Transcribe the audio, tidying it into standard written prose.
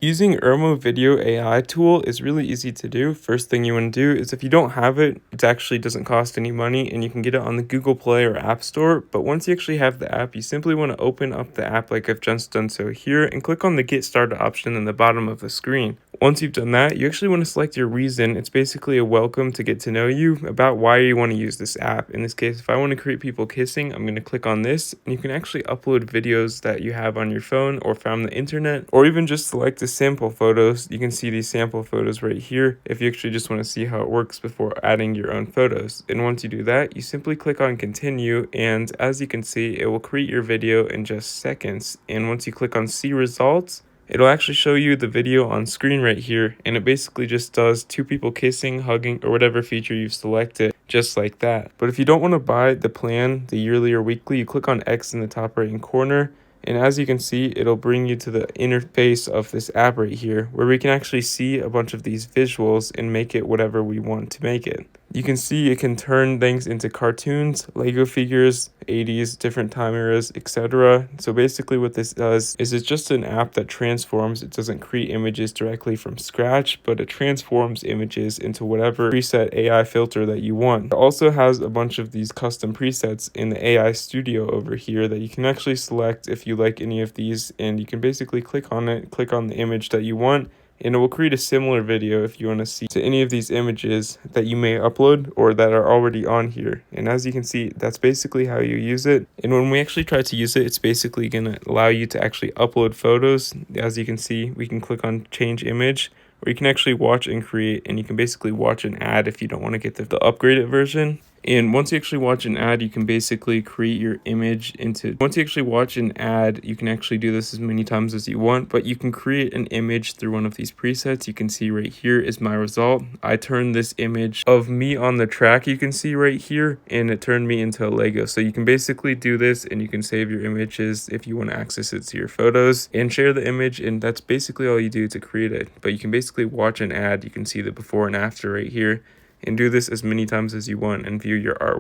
Using IRMO Video AI tool is really easy to do. First thing you want to do is if you don't have it, it actually doesn't cost any money and you can get it on the Google Play or App Store. But once you actually have the app, you simply want to open up the app like I've just done so here and click on the Get Started option in the bottom of the screen. Once you've done that, you actually want to select your reason. It's basically a welcome to get to know you about why you want to use this app. In this case, if I want to create people kissing, I'm going to click on this and you can actually upload videos that you have on your phone or from the internet, or even just select the sample photos. You can see these sample photos right here if you actually just want to see how it works before adding your own photos. And once you do that, you simply click on continue, and as you can see, it will create your video in just seconds. And once you click on see results, it'll actually show you the video on screen right here, and it basically just does two people kissing, hugging, or whatever feature you've selected, just like that. But if you don't want to buy the plan, the yearly or weekly, you click on X in the top right hand corner, and as you can see, it'll bring you to the interface of this app right here, where we can actually see a bunch of these visuals and make it whatever we want to make it. You can see it can turn things into cartoons, Lego figures, 80s, different time eras, etc. So basically what this does is it's just an app that transforms. It doesn't create images directly from scratch, but it transforms images into whatever preset AI filter that you want. It also has a bunch of these custom presets in the AI studio over here that you can actually select if you like any of these, and you can basically click on it, click on the image that you want, and it will create a similar video if you want to see to any of these images that you may upload or that are already on here. And as you can see, that's basically how you use it. And when we actually try to use it, it's basically going to allow you to actually upload photos. As you can see, we can click on change image, or you can actually watch and create, and you can basically watch an ad if you don't want to get the upgraded version. And once you actually watch an ad, you can basically create your image into, once you actually watch an ad, you can actually do this as many times as you want, but you can create an image through one of these presets. You can see right here is my result. I turned this image of me on the track, you can see right here, and it turned me into a Lego. So you can basically do this, and you can save your images if you want to access it to your photos and share the image, and that's basically all you do to create it. But you can basically watch an ad, you can see the before and after right here, and do this as many times as you want and view your artwork.